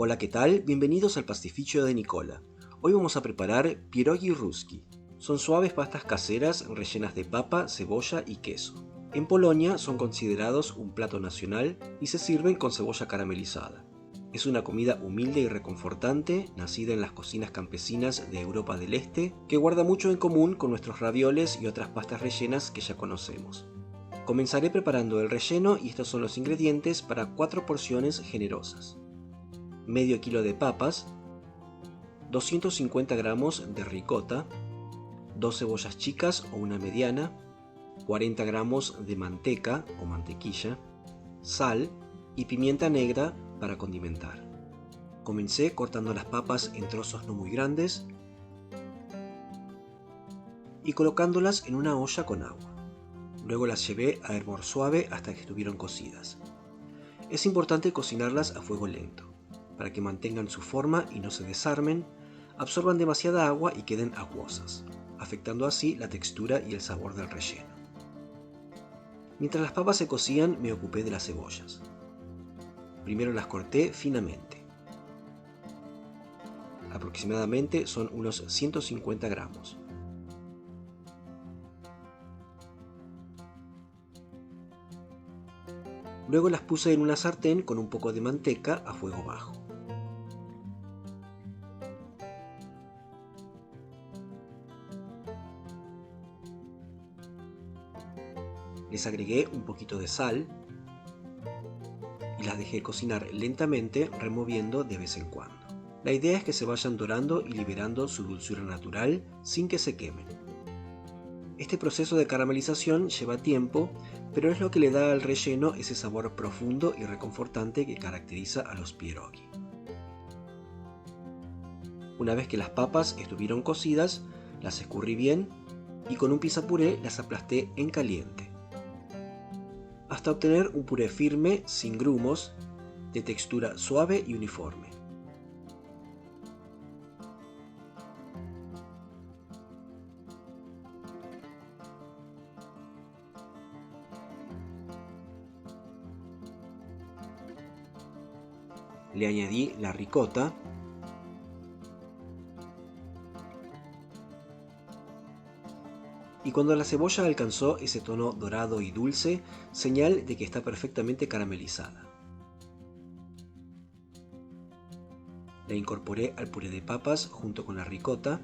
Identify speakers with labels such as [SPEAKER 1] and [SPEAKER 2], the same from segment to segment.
[SPEAKER 1] Hola, ¿qué tal? Bienvenidos al pasticcio de Nicola. Hoy vamos a preparar pierogi ruski. Son suaves pastas caseras rellenas de papa, cebolla y queso. En Polonia son considerados un plato nacional y se sirven con cebolla caramelizada. Es una comida humilde y reconfortante, nacida en las cocinas campesinas de Europa del Este, que guarda mucho en común con nuestros ravioles y otras pastas rellenas que ya conocemos. Comenzaré preparando el relleno y estos son los ingredientes para 4 porciones generosas. Medio kilo de papas, 250 gramos de ricota, 2 cebollas chicas o una mediana, 40 gramos de manteca o mantequilla, sal y pimienta negra para condimentar. Comencé cortando las papas en trozos no muy grandes y colocándolas en una olla con agua. Luego las llevé a hervor suave hasta que estuvieron cocidas. Es importante cocinarlas a fuego lento, para que mantengan su forma y no se desarmen, absorban demasiada agua y queden acuosas, afectando así la textura y el sabor del relleno. Mientras las papas se cocían, me ocupé de las cebollas. Primero las corté finamente. Aproximadamente son unos 150 gramos. Luego las puse en una sartén con un poco de manteca a fuego bajo. Les agregué un poquito de sal y las dejé cocinar lentamente, removiendo de vez en cuando. La idea es que se vayan dorando y liberando su dulzura natural sin que se quemen. Este proceso de caramelización lleva tiempo, pero es lo que le da al relleno ese sabor profundo y reconfortante que caracteriza a los pierogi. Una vez que las papas estuvieron cocidas, las escurrí bien y con un pisapuré las aplasté en caliente, hasta obtener un puré firme, sin grumos, de textura suave y uniforme. Le añadí la ricota y cuando la cebolla alcanzó ese tono dorado y dulce, señal de que está perfectamente caramelizada. La incorporé al puré de papas junto con la ricota.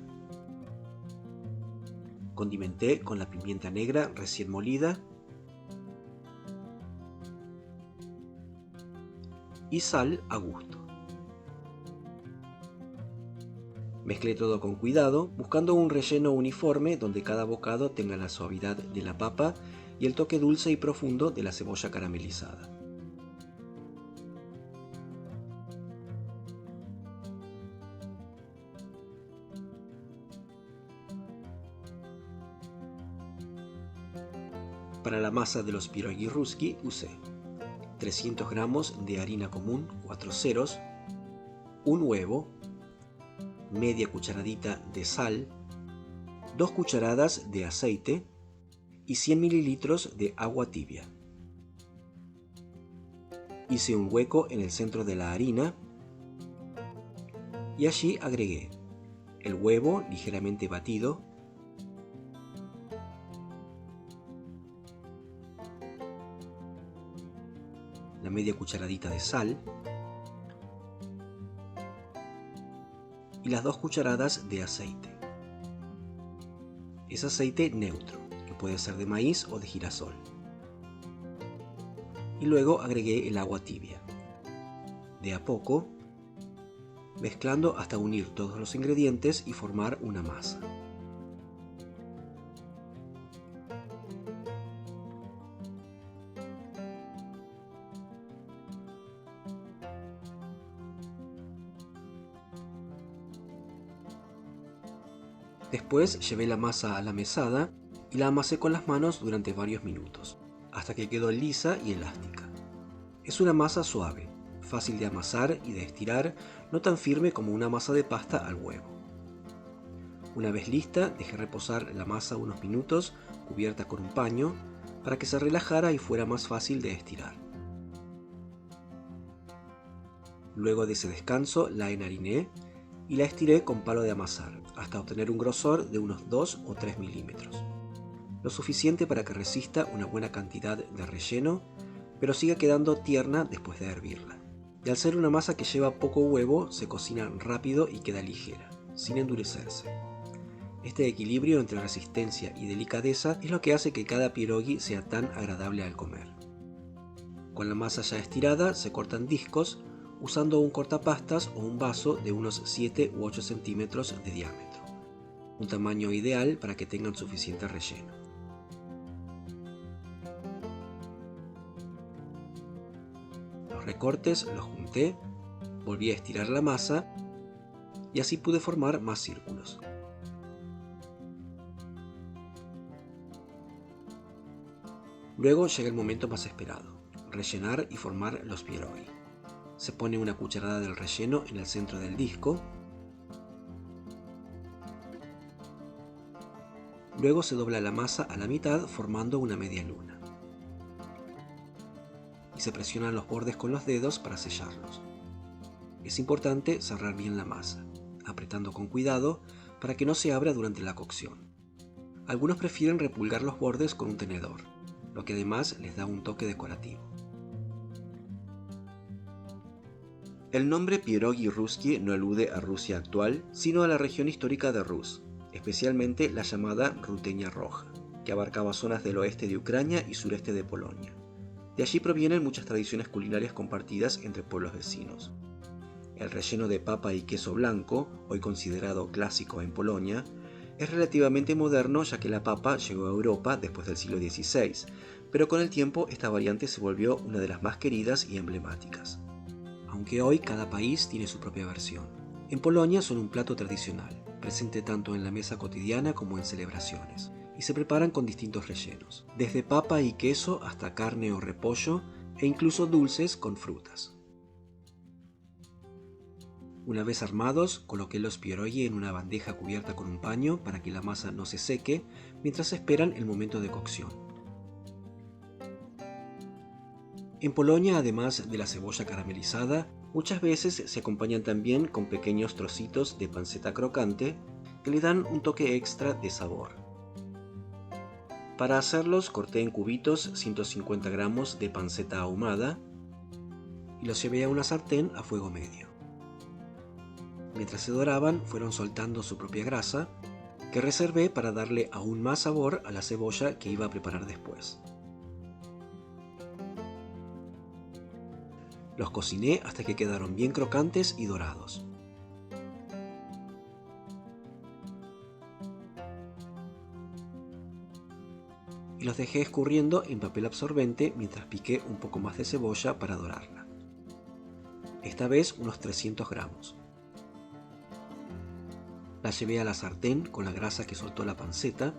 [SPEAKER 1] Condimenté con la pimienta negra recién molida y sal a gusto. Mezclé todo con cuidado, buscando un relleno uniforme donde cada bocado tenga la suavidad de la papa y el toque dulce y profundo de la cebolla caramelizada. Para la masa de los pierogi ruski usé 300 gramos de harina común 4 ceros, un huevo, media cucharadita de sal, 2 cucharadas de aceite y 100 mililitros de agua tibia. Hice un hueco en el centro de la harina y allí agregué el huevo ligeramente batido, la media cucharadita de sal y las 2 cucharadas de aceite. Es aceite neutro, que puede ser de maíz o de girasol. Y luego agregué el agua tibia. De a poco, mezclando hasta unir todos los ingredientes y formar una masa. Después llevé la masa a la mesada y la amasé con las manos durante varios minutos, hasta que quedó lisa y elástica. Es una masa suave, fácil de amasar y de estirar, no tan firme como una masa de pasta al huevo. Una vez lista, dejé reposar la masa unos minutos cubierta con un paño para que se relajara y fuera más fácil de estirar. Luego de ese descanso la enhariné y la estiré con palo de amasar hasta obtener un grosor de unos 2 o 3 milímetros. Lo suficiente para que resista una buena cantidad de relleno, pero siga quedando tierna después de hervirla. Y al ser una masa que lleva poco huevo, se cocina rápido y queda ligera, sin endurecerse. Este equilibrio entre resistencia y delicadeza es lo que hace que cada pierogi sea tan agradable al comer. Con la masa ya estirada se cortan discos usando un cortapastas o un vaso de unos 7 u 8 centímetros de diámetro, un tamaño ideal para que tengan suficiente relleno. Los recortes los junté, volví a estirar la masa y así pude formar más círculos. Luego llega el momento más esperado, rellenar y formar los pierogi. Se pone una cucharada del relleno en el centro del disco. Luego se dobla la masa a la mitad formando una media luna. Y se presionan los bordes con los dedos para sellarlos. Es importante cerrar bien la masa, apretando con cuidado para que no se abra durante la cocción. Algunos prefieren repulgar los bordes con un tenedor, lo que además les da un toque decorativo. El nombre Pierogi Ruski no alude a Rusia actual, sino a la región histórica de Rus, especialmente la llamada Ruteña Roja, que abarcaba zonas del oeste de Ucrania y sureste de Polonia. De allí provienen muchas tradiciones culinarias compartidas entre pueblos vecinos. El relleno de papa y queso blanco, hoy considerado clásico en Polonia, es relativamente moderno ya que la papa llegó a Europa después del siglo XVI, pero con el tiempo esta variante se volvió una de las más queridas y emblemáticas. Aunque hoy cada país tiene su propia versión. En Polonia son un plato tradicional, presente tanto en la mesa cotidiana como en celebraciones, y se preparan con distintos rellenos, desde papa y queso hasta carne o repollo, e incluso dulces con frutas. Una vez armados, coloqué los pierogi en una bandeja cubierta con un paño para que la masa no se seque mientras esperan el momento de cocción. En Polonia, además de la cebolla caramelizada, muchas veces se acompañan también con pequeños trocitos de panceta crocante que le dan un toque extra de sabor. Para hacerlos corté en cubitos 150 gramos de panceta ahumada y los llevé a una sartén a fuego medio. Mientras se doraban, fueron soltando su propia grasa, que reservé para darle aún más sabor a la cebolla que iba a preparar después. Los cociné hasta que quedaron bien crocantes y dorados. Y los dejé escurriendo en papel absorbente mientras piqué un poco más de cebolla para dorarla. Esta vez unos 300 gramos. La llevé a la sartén con la grasa que soltó la panceta.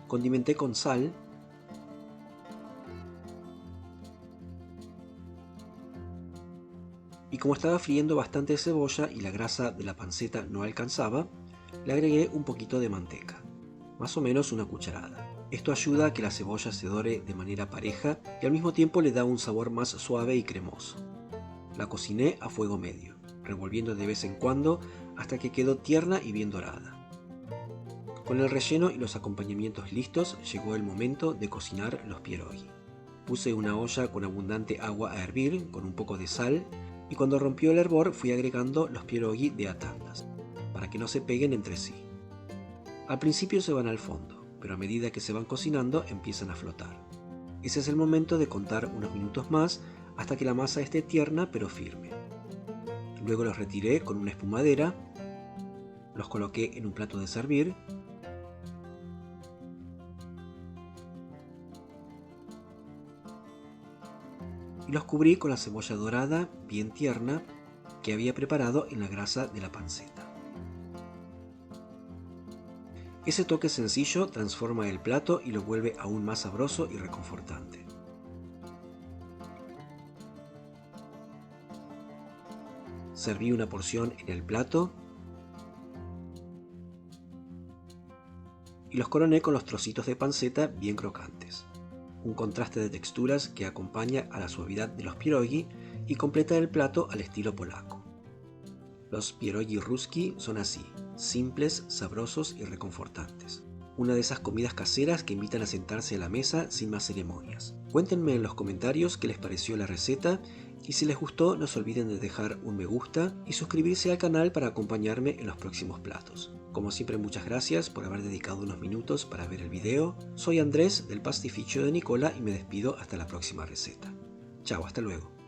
[SPEAKER 1] Condimenté con sal. Y como estaba friendo bastante cebolla y la grasa de la panceta no alcanzaba, le agregué un poquito de manteca, más o menos una cucharada. Esto ayuda a que la cebolla se dore de manera pareja y al mismo tiempo le da un sabor más suave y cremoso. La cociné a fuego medio, revolviendo de vez en cuando hasta que quedó tierna y bien dorada. Con el relleno y los acompañamientos listos, llegó el momento de cocinar los pierogi. Puse una olla con abundante agua a hervir con un poco de sal y cuando rompió el hervor fui agregando los pierogi de a tandas, para que no se peguen entre sí. Al principio se van al fondo, pero a medida que se van cocinando empiezan a flotar. Ese es el momento de contar unos minutos más hasta que la masa esté tierna pero firme. Luego los retiré con una espumadera, los coloqué en un plato de servir y los cubrí con la cebolla dorada, bien tierna, que había preparado en la grasa de la panceta. Ese toque sencillo transforma el plato y lo vuelve aún más sabroso y reconfortante. Serví una porción en el plato y los coroné con los trocitos de panceta bien crocantes. un contraste de texturas que acompaña a la suavidad de los pierogi y completa el plato al estilo polaco. Los pierogi ruski son así, simples, sabrosos y reconfortantes. Una de esas comidas caseras que invitan a sentarse a la mesa sin más ceremonias. Cuéntenme en los comentarios qué les pareció la receta y si les gustó no se olviden de dejar un me gusta y suscribirse al canal para acompañarme en los próximos platos. Como siempre, muchas gracias por haber dedicado unos minutos para ver el video. Soy Andrés del Pastificio de Nicola y me despido hasta la próxima receta. Chao, hasta luego.